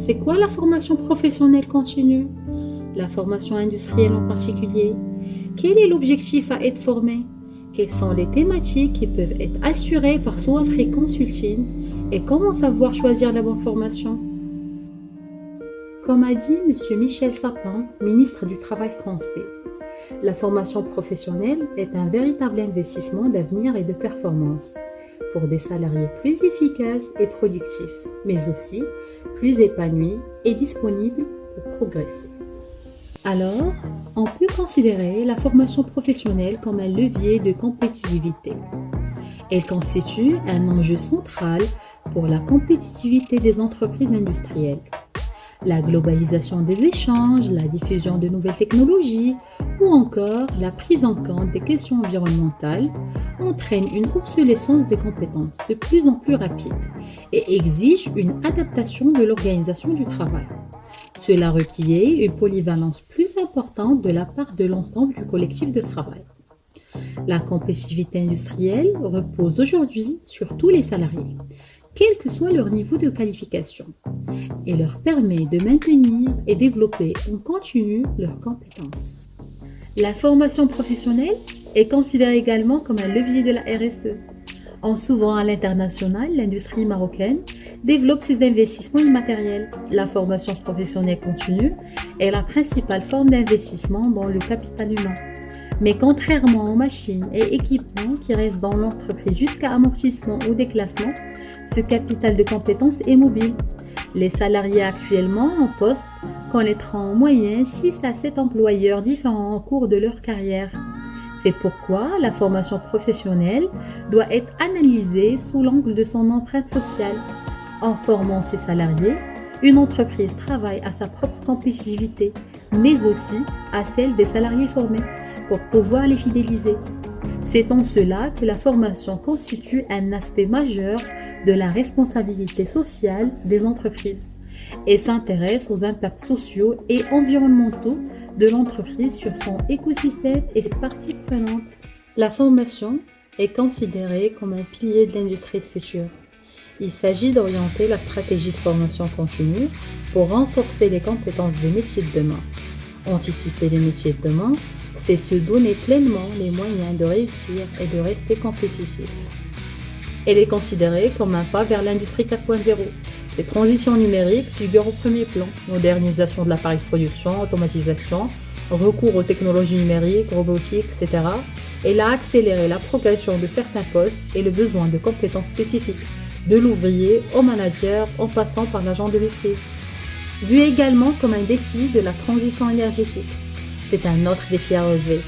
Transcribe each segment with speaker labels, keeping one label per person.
Speaker 1: C'est quoi la formation professionnelle continue? La formation industrielle en particulier? Quel est l'objectif à être formé? Quelles sont les thématiques qui peuvent être assurées par Soafri Consulting? Et comment savoir choisir la bonne formation? Comme a dit M. Michel Sapin, ministre du Travail français, la formation professionnelle est un véritable investissement d'avenir et de performance pour des salariés plus efficaces et productifs, mais aussi plus épanouis et disponibles pour progresser. Alors, on peut considérer la formation professionnelle comme un levier de compétitivité. Elle constitue un enjeu central pour la compétitivité des entreprises industrielles. La globalisation des échanges, la diffusion de nouvelles technologies ou encore la prise en compte des questions environnementales entraînent une obsolescence des compétences de plus en plus rapide et exigent une adaptation de l'organisation du travail. Cela requiert une polyvalence plus importante de la part de l'ensemble du collectif de travail. La compétitivité industrielle repose aujourd'hui sur tous les salariés, quel que soit leur niveau de qualification, et leur permet de maintenir et développer en continu leurs compétences. La formation professionnelle est considérée également comme un levier de la RSE. En s'ouvrant à l'international, l'industrie marocaine développe ses investissements immatériels. La formation professionnelle continue est la principale forme d'investissement dans le capital humain. Mais contrairement aux machines et équipements qui restent dans l'entreprise jusqu'à amortissement ou déclassement, ce capital de compétences est mobile. Les salariés actuellement en poste connaîtront en moyenne 6 à 7 employeurs différents au cours de leur carrière. C'est pourquoi la formation professionnelle doit être analysée sous l'angle de son empreinte sociale. En formant ses salariés, une entreprise travaille à sa propre compétitivité, mais aussi à celle des salariés formés, pour pouvoir les fidéliser. C'est en cela que la formation constitue un aspect majeur de la responsabilité sociale des entreprises et s'intéresse aux impacts sociaux et environnementaux de l'entreprise sur son écosystème et ses parties prenantes. La formation est considérée comme un pilier de l'industrie de futur. Il s'agit d'orienter la stratégie de formation continue pour renforcer les compétences des métiers de demain. Anticiper les métiers de demain, c'est se donner pleinement les moyens de réussir et de rester compétitif. Elle est considérée comme un pas vers l'industrie 4.0. Les transitions numériques figurent au premier plan. Modernisation de l'appareil de production, automatisation, recours aux technologies numériques, robotiques, etc. Elle a accéléré la progression de certains postes et le besoin de compétences spécifiques, de l'ouvrier au manager en passant par l'agent de maîtrise. Vu également comme un défi de la transition énergétique. C'est un autre défi à relever.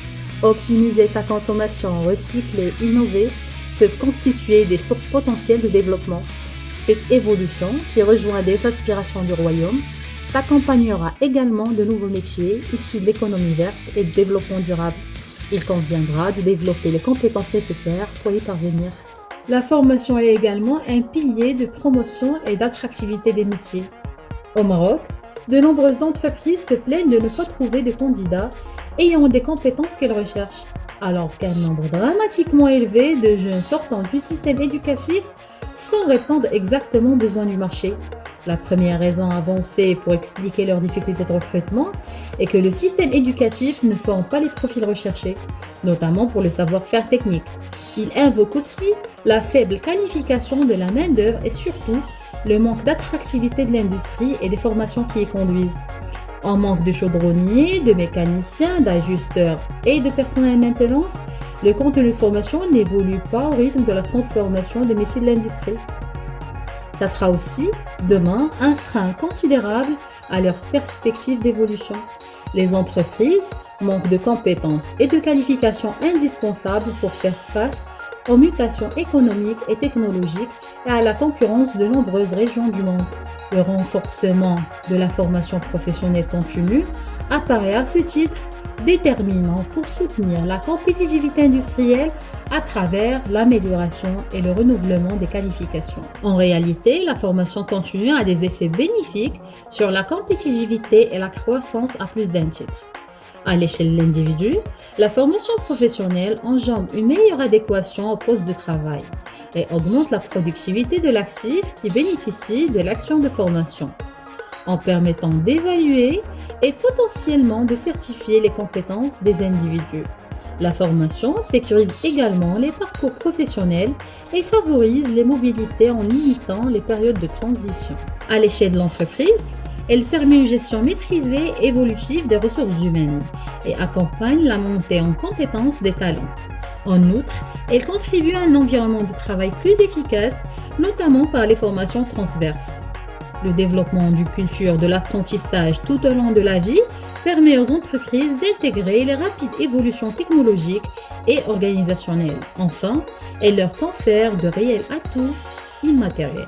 Speaker 1: Optimiser sa consommation, recycler, innover peuvent constituer des sources potentielles de développement. Cette évolution, qui rejoint des aspirations du royaume, s'accompagnera également de nouveaux métiers issus de l'économie verte et du développement durable. Il conviendra de développer les compétences nécessaires pour y parvenir. La formation est également un pilier de promotion et d'attractivité des métiers. Au Maroc, de nombreuses entreprises se plaignent de ne pas trouver de candidats ayant des compétences qu'elles recherchent, alors qu'un nombre dramatiquement élevé de jeunes sortant du système éducatif sans répondre exactement aux besoins du marché. La première raison avancée pour expliquer leurs difficultés de recrutement est que le système éducatif ne forme pas les profils recherchés, notamment pour le savoir-faire technique. Il invoque aussi la faible qualification de la main-d'œuvre et surtout le manque d'attractivité de l'industrie et des formations qui y conduisent. En manque de chaudronniers, de mécaniciens, d'ajusteurs et de personnel maintenance, le contenu de formation n'évolue pas au rythme de la transformation des métiers de l'industrie. Ça sera aussi, demain, un frein considérable à leur perspective d'évolution. Les entreprises manquent de compétences et de qualifications indispensables pour faire face aux mutations économiques et technologiques et à la concurrence de nombreuses régions du monde. Le renforcement de la formation professionnelle continue apparaît à ce titre déterminant pour soutenir la compétitivité industrielle à travers l'amélioration et le renouvellement des qualifications. En réalité, la formation continue a des effets bénéfiques sur la compétitivité et la croissance à plus d'un titre. À l'échelle de l'individu, la formation professionnelle engendre une meilleure adéquation au poste de travail et augmente la productivité de l'actif qui bénéficie de l'action de formation. en permettant d'évaluer et potentiellement de certifier les compétences des individus. La formation sécurise également les parcours professionnels et favorise les mobilités en limitant les périodes de transition. À l'échelle de l'entreprise, elle permet une gestion maîtrisée et évolutive des ressources humaines et accompagne la montée en compétences des talents. En outre, elle contribue à un environnement de travail plus efficace, notamment par les formations transverses. Le développement d'une culture de l'apprentissage tout au long de la vie permet aux entreprises d'intégrer les rapides évolutions technologiques et organisationnelles. Enfin, elle leur confère de réels atouts immatériels.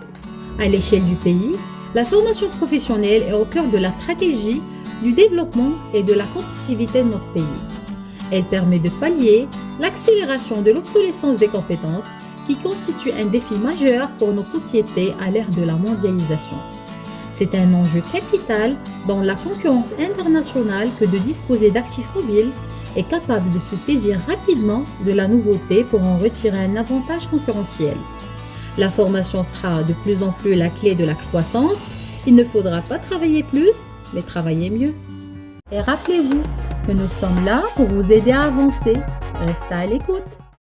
Speaker 1: À l'échelle du pays, la formation professionnelle est au cœur de la stratégie du développement et de la compétitivité de notre pays. Elle permet de pallier l'accélération de l'obsolescence des compétences qui constitue un défi majeur pour nos sociétés à l'ère de la mondialisation. C'est un enjeu capital dans la concurrence internationale que de disposer d'actifs mobiles et capables de se saisir rapidement de la nouveauté pour en retirer un avantage concurrentiel. La formation sera de plus en plus la clé de la croissance. Il ne faudra pas travailler plus, mais travailler mieux. Et rappelez-vous que nous sommes là pour vous aider à avancer. Restez à l'écoute.